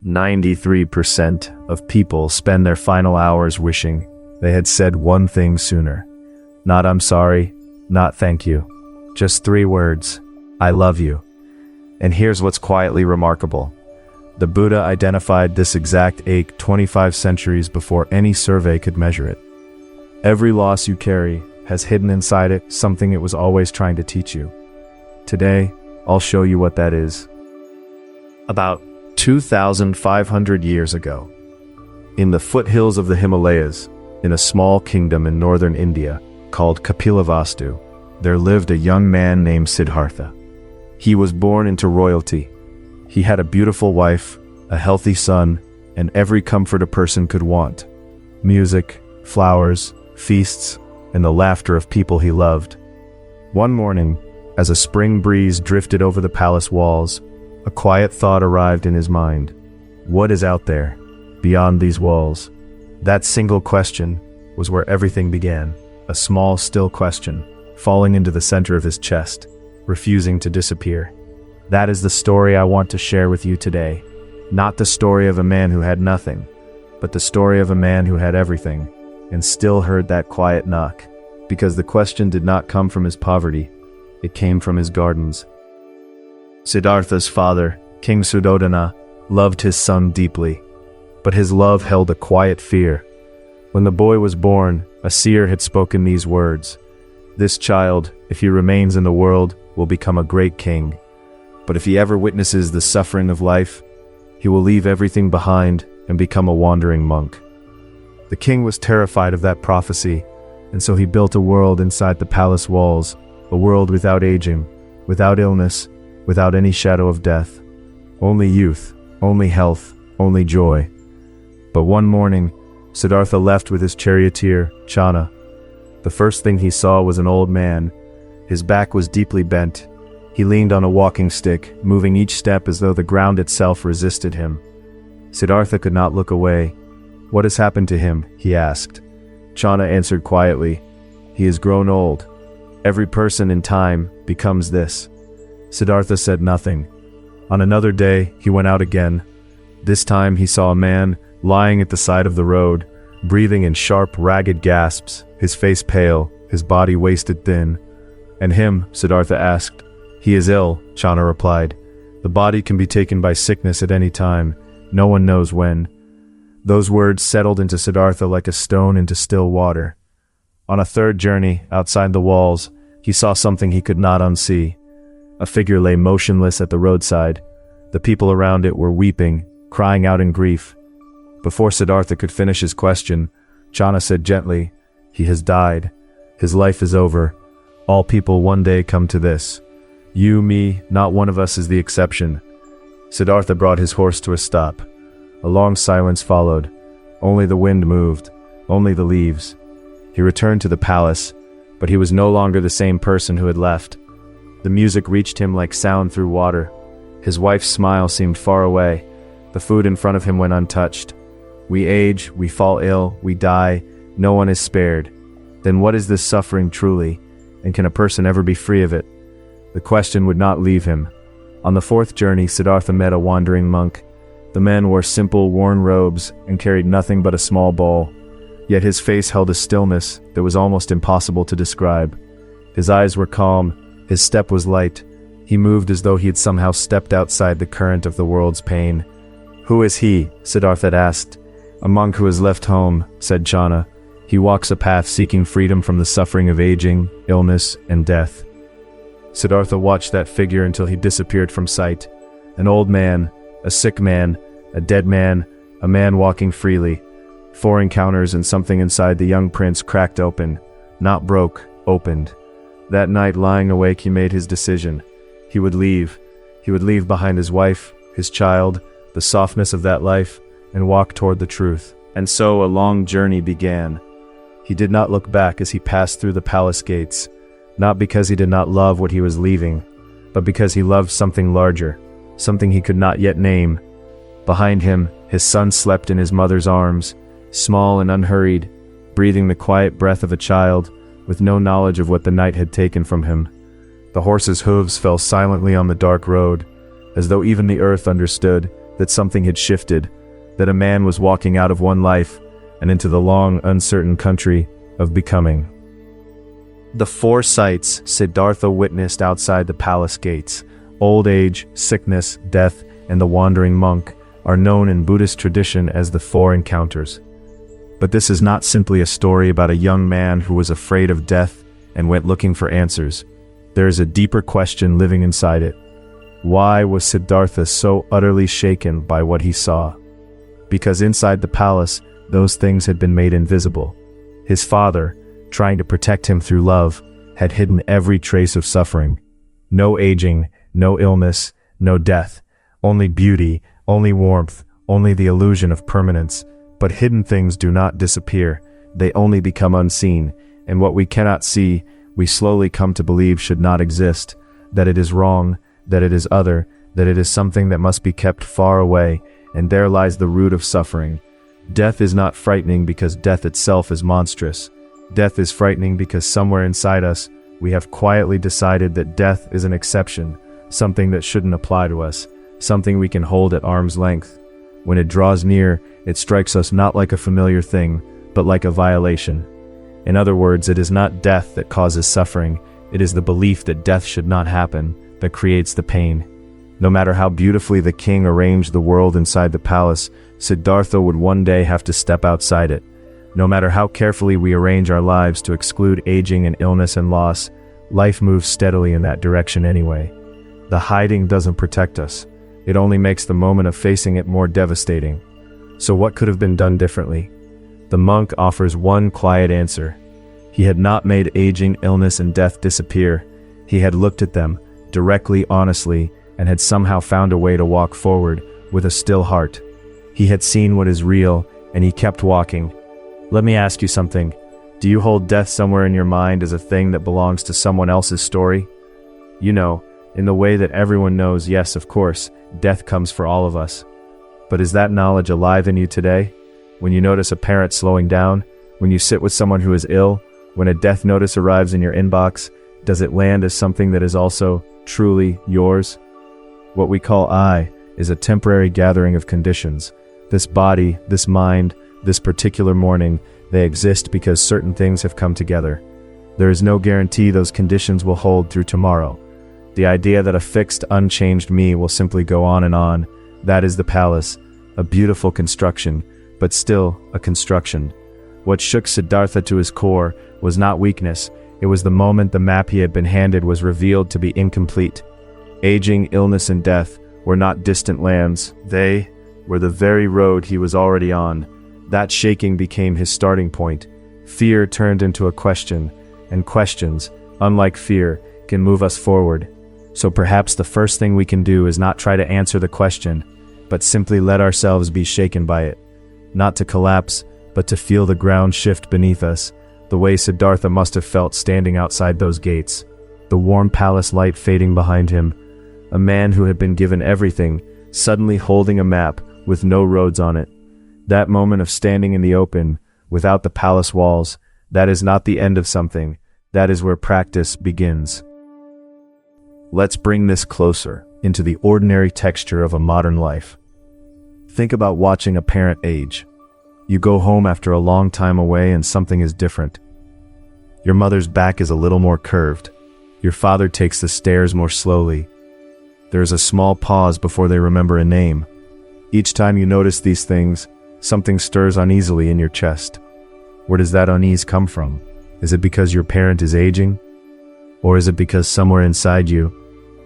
93% of people spend their final hours wishing they had said one thing sooner. Not "I'm sorry," not "thank you." Just 3 words: "I love you." And here's what's quietly remarkable. The Buddha identified this exact ache 25 centuries before any survey could measure it. Every loss you carry has hidden inside it something it was always trying to teach you. Today, I'll show you what that is. About 2,500 years ago, in the foothills of the Himalayas, in a small kingdom in northern India called Kapilavastu, there lived a young man named Siddhartha. He was born into royalty. He had a beautiful wife, a healthy son, and every comfort a person could want: music, flowers, feasts, and the laughter of people he loved. One morning, as a spring breeze drifted over the palace walls, a quiet thought arrived in his mind. What is out there, beyond these walls? That single question was where everything began. A small, still question, falling into the center of his chest, refusing to disappear. That is the story I want to share with you today. Not the story of a man who had nothing, but the story of a man who had everything, and still heard that quiet knock. Because the question did not come from his poverty, it came from his gardens. Siddhartha's father, King Suddhodana, loved his son deeply, but his love held a quiet fear. When the boy was born, a seer had spoken these words: "This child, if he remains in the world, will become a great king. But if he ever witnesses the suffering of life, he will leave everything behind and become a wandering monk." The king was terrified of that prophecy, and so he built a world inside the palace walls, a world without aging, without illness, without any shadow of death. Only youth, only health, only joy. But one morning, Siddhartha left with his charioteer, Channa. The first thing he saw was an old man. His back was deeply bent. He leaned on a walking stick, moving each step as though the ground itself resisted him. Siddhartha could not look away. "What has happened to him?" he asked. Channa answered quietly, "He has grown old. Every person in time becomes this." Siddhartha said nothing. On another day, he went out again. This time he saw a man lying at the side of the road, breathing in sharp, ragged gasps, his face pale, his body wasted thin. "And him?" Siddhartha asked. "He is ill," Channa replied. "The body can be taken by sickness at any time. No one knows when." Those words settled into Siddhartha like a stone into still water. On a third journey, outside the walls, he saw something he could not unsee. A figure lay motionless at the roadside. The people around it were weeping, crying out in grief. Before Siddhartha could finish his question, Channa said gently, "He has died. His life is over. All people one day come to this. You, me, not one of us is the exception." Siddhartha brought his horse to a stop. A long silence followed. Only the wind moved, only the leaves. He returned to the palace, but he was no longer the same person who had left. The music reached him like sound through water. His wife's smile seemed far away. The food in front of him went untouched. We age, we fall ill, we die. No one is spared. Then what is this suffering truly, and can a person ever be free of it? The question would not leave him. On the fourth journey, Siddhartha met a wandering monk. The man wore simple, worn robes and carried nothing but a small bowl. Yet his face held a stillness that was almost impossible to describe. His eyes were calm, his step was light. He moved as though he had somehow stepped outside the current of the world's pain. "Who is he?" Siddhartha asked. "A monk who has left home," said Channa. "He walks a path seeking freedom from the suffering of aging, illness, and death." Siddhartha watched that figure until he disappeared from sight. An old man, a sick man, a dead man, a man walking freely. 4 encounters and something inside the young prince cracked open. Not broke, opened. That night, lying awake, he made his decision. He would leave. He would leave behind his wife, his child, the softness of that life, and walk toward the truth. And so a long journey began. He did not look back as he passed through the palace gates, not because he did not love what he was leaving, but because he loved something larger, something he could not yet name. Behind him, his son slept in his mother's arms, small and unhurried, breathing the quiet breath of a child, with no knowledge of what the night had taken from him. The horse's hooves fell silently on the dark road, as though even the earth understood that something had shifted, that a man was walking out of one life and into the long, uncertain country of becoming. The four sights Siddhartha witnessed outside the palace gates, old age, sickness, death, and the wandering monk, are known in Buddhist tradition as the Four Encounters. But this is not simply a story about a young man who was afraid of death and went looking for answers. There is a deeper question living inside it. Why was Siddhartha so utterly shaken by what he saw? Because inside the palace, those things had been made invisible. His father, trying to protect him through love, had hidden every trace of suffering. No aging, no illness, no death. Only beauty, only warmth, only the illusion of permanence. But hidden things do not disappear. They only become unseen, and what we cannot see, we slowly come to believe should not exist, that it is wrong, that it is other, that it is something that must be kept far away, and there lies the root of suffering. Death is not frightening because death itself is monstrous. Death is frightening because somewhere inside us, we have quietly decided that death is an exception, something that shouldn't apply to us, something we can hold at arm's length. When it draws near, it strikes us not like a familiar thing, but like a violation. In other words, it is not death that causes suffering, it is the belief that death should not happen that creates the pain. No matter how beautifully the king arranged the world inside the palace, Siddhartha would one day have to step outside it. No matter how carefully we arrange our lives to exclude aging and illness and loss, life moves steadily in that direction anyway. The hiding doesn't protect us. It only makes the moment of facing it more devastating. So what could have been done differently? The monk offers one quiet answer. He had not made aging, illness, and death disappear. He had looked at them, directly, honestly, and had somehow found a way to walk forward with a still heart. He had seen what is real, and he kept walking. Let me ask you something. Do you hold death somewhere in your mind as a thing that belongs to someone else's story? You know, in the way that everyone knows, yes, of course, death comes for all of us. But is that knowledge alive in you today? When you notice a parent slowing down, when you sit with someone who is ill, when a death notice arrives in your inbox, does it land as something that is also truly yours? What we call I is a temporary gathering of conditions. This body, this mind, this particular morning, they exist because certain things have come together. There is no guarantee those conditions will hold through tomorrow. The idea that a fixed, unchanged me will simply go on, that is the palace, a beautiful construction, but still a construction. What shook Siddhartha to his core was not weakness, it was the moment the map he had been handed was revealed to be incomplete. Aging, illness, and death were not distant lands, they were the very road he was already on. That shaking became his starting point. Fear turned into a question, and questions, unlike fear, can move us forward. So perhaps the first thing we can do is not try to answer the question, but simply let ourselves be shaken by it. Not to collapse, but to feel the ground shift beneath us, the way Siddhartha must have felt standing outside those gates. The warm palace light fading behind him. A man who had been given everything, suddenly holding a map with no roads on it. That moment of standing in the open, without the palace walls, that is not the end of something, that is where practice begins. Let's bring this closer, into the ordinary texture of a modern life. Think about watching a parent age. You go home after a long time away and something is different. Your mother's back is a little more curved. Your father takes the stairs more slowly. There is a small pause before they remember a name. Each time you notice these things, something stirs uneasily in your chest. Where does that unease come from? Is it because your parent is aging? Or is it because somewhere inside you,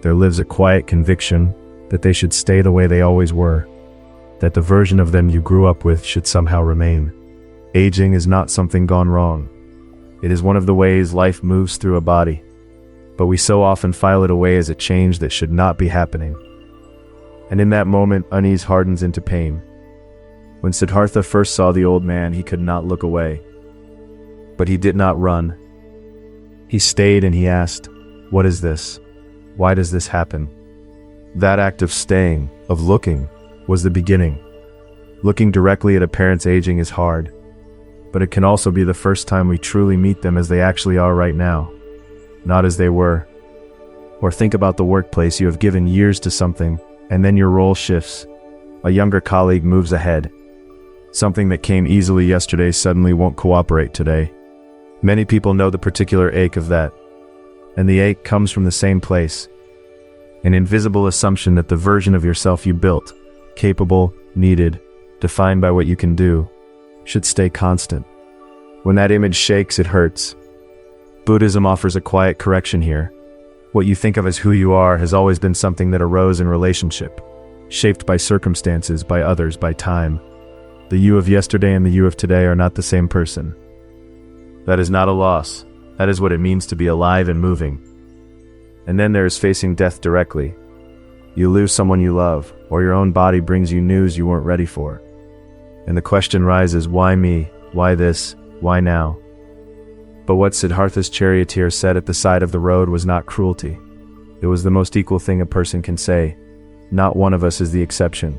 there lives a quiet conviction that they should stay the way they always were, that the version of them you grew up with should somehow remain? Aging is not something gone wrong. It is one of the ways life moves through a body, but we so often file it away as a change that should not be happening. And in that moment, unease hardens into pain. When Siddhartha first saw the old man, he could not look away. But he did not run. He stayed and he asked, "What is this? Why does this happen?" That act of staying, of looking, was the beginning. Looking directly at a parent's aging is hard, but it can also be the first time we truly meet them as they actually are right now, not as they were. Or think about the workplace. You have given years to something, and then your role shifts. A younger colleague moves ahead. Something that came easily yesterday suddenly won't cooperate today. Many people know the particular ache of that. And the ache comes from the same place. An invisible assumption that the version of yourself you built, capable, needed, defined by what you can do, should stay constant. When that image shakes, it hurts. Buddhism offers a quiet correction here. What you think of as who you are has always been something that arose in relationship, shaped by circumstances, by others, by time. The you of yesterday and the you of today are not the same person. That is not a loss. That is what it means to be alive and moving. And then there is facing death directly. You lose someone you love, or your own body brings you news you weren't ready for. And the question rises, why me? Why this? Why now? But what Siddhartha's charioteer said at the side of the road was not cruelty. It was the most equal thing a person can say. Not one of us is the exception.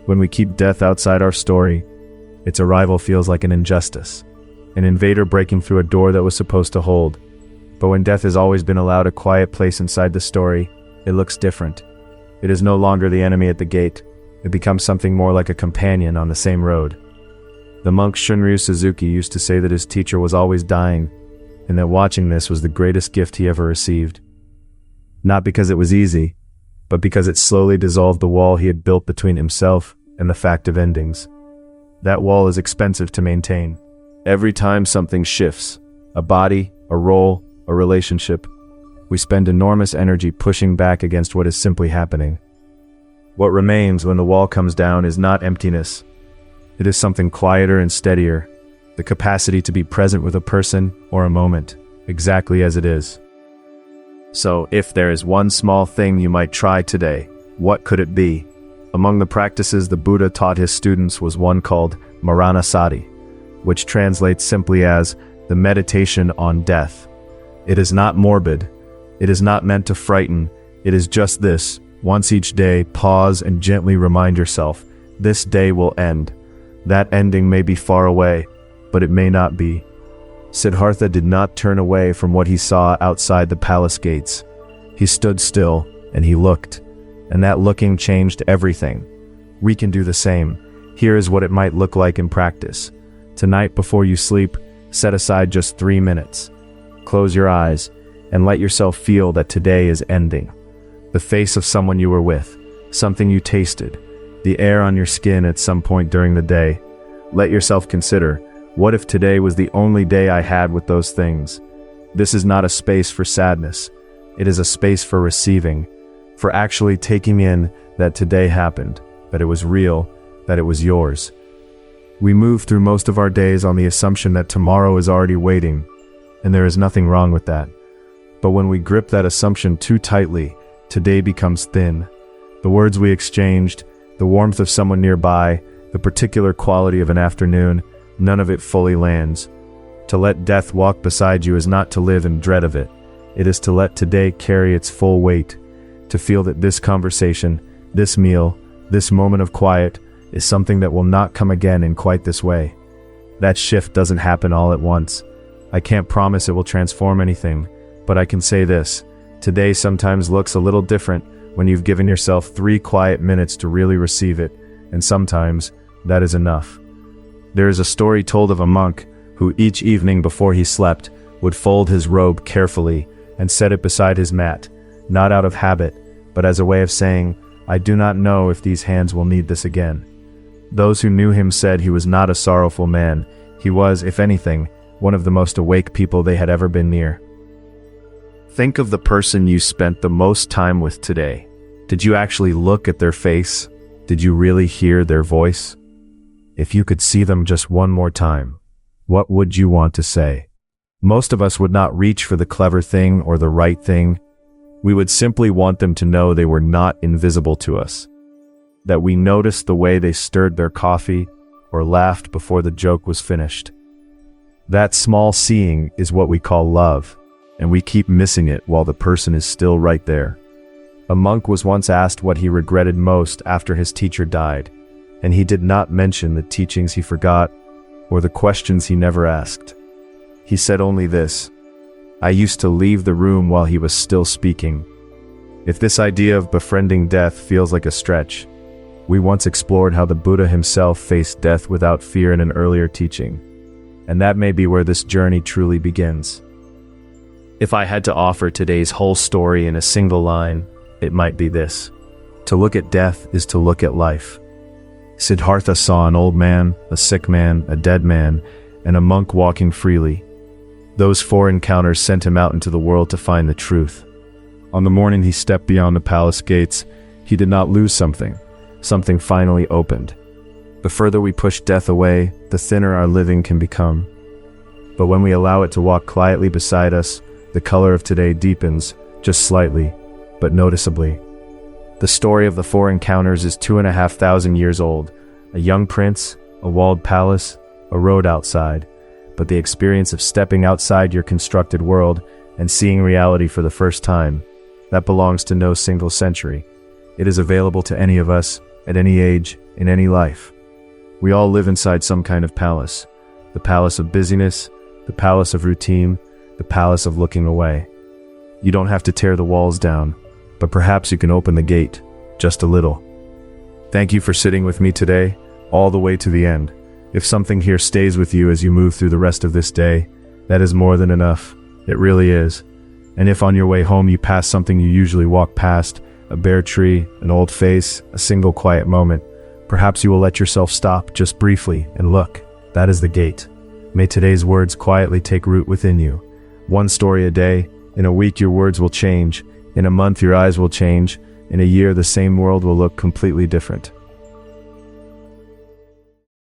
When we keep death outside our story, its arrival feels like an injustice, an invader breaking through a door that was supposed to hold. But when death has always been allowed a quiet place inside the story, it looks different. It is no longer the enemy at the gate. It becomes something more like a companion on the same road. The monk Shunryu Suzuki used to say that his teacher was always dying, and that watching this was the greatest gift he ever received. Not because it was easy, but because it slowly dissolved the wall he had built between himself and the fact of endings. That wall is expensive to maintain. Every time something shifts, a body, a role, a relationship, we spend enormous energy pushing back against what is simply happening. What remains when the wall comes down is not emptiness. It is something quieter and steadier, the capacity to be present with a person or a moment, exactly as it is. So, if there is one small thing you might try today, what could it be? Among the practices the Buddha taught his students was one called Maranasati, which translates simply as the meditation on death. It is not morbid. It is not meant to frighten. It is just this: once each day, pause and gently remind yourself, this day will end. That ending may be far away, but it may not be. Siddhartha did not turn away from what he saw outside the palace gates. He stood still, and he looked. And that looking changed everything. We can do the same. Here is what it might look like in practice. Tonight, before you sleep, set aside just 3 minutes. Close your eyes, and let yourself feel that today is ending. The face of someone you were with, something you tasted, the air on your skin at some point during the day. Let yourself consider, what if today was the only day I had with those things? This is not a space for sadness. It is a space for receiving, for actually taking in that today happened, that it was real, that it was yours. We move through most of our days on the assumption that tomorrow is already waiting, and there is nothing wrong with that. But when we grip that assumption too tightly, today becomes thin. The words we exchanged, the warmth of someone nearby, the particular quality of an afternoon, none of it fully lands. To let death walk beside you is not to live in dread of it. It is to let today carry its full weight, to feel that this conversation, this meal, this moment of quiet is something that will not come again in quite this way. That shift doesn't happen all at once. I can't promise it will transform anything, but I can say this: today sometimes looks a little different when you've given yourself 3 quiet minutes to really receive it, and sometimes that is enough. There is a story told of a monk who each evening before he slept would fold his robe carefully and set it beside his mat, not out of habit, but as a way of saying, I do not know if these hands will need this again. Those who knew him said he was not a sorrowful man. He was, if anything, one of the most awake people they had ever been near. Think of the person you spent the most time with today. Did you actually look at their face? Did you really hear their voice? If you could see them just one more time, what would you want to say? Most of us would not reach for the clever thing or the right thing. We would simply want them to know they were not invisible to us, that we noticed the way they stirred their coffee or laughed before the joke was finished. That small seeing is what we call love, and we keep missing it while the person is still right there. A monk was once asked what he regretted most after his teacher died, and he did not mention the teachings he forgot or the questions he never asked. He said only this: I used to leave the room while he was still speaking. If this idea of befriending death feels like a stretch, We once explored how the Buddha himself faced death without fear in an earlier teaching. And that may be where this journey truly begins. If I had to offer today's whole story in a single line, it might be this: to look at death is to look at life. Siddhartha saw an old man, a sick man, a dead man, and a monk walking freely. Those 4 encounters sent him out into the world to find the truth. On the morning he stepped beyond the palace gates, he did not lose something. Something finally opened. The further we push death away, the thinner our living can become. But when we allow it to walk quietly beside us, the color of today deepens, just slightly, but noticeably. The story of the 4 encounters is 2,500 years old. A young prince, a walled palace, a road outside. But the experience of stepping outside your constructed world and seeing reality for the first time, that belongs to no single century. It is available to any of us, at any age, in any life. We all live inside some kind of palace. The palace of busyness, the palace of routine, the palace of looking away. You don't have to tear the walls down, but perhaps you can open the gate, just a little. Thank you for sitting with me today, all the way to the end. If something here stays with you as you move through the rest of this day, that is more than enough. It really is. And if on your way home you pass something you usually walk past, a bare tree, an old face, a single quiet moment, perhaps you will let yourself stop just briefly and look. That is the gate. May today's words quietly take root within you. One story a day. In a week your words will change. In a month your eyes will change. In a year the same world will look completely different.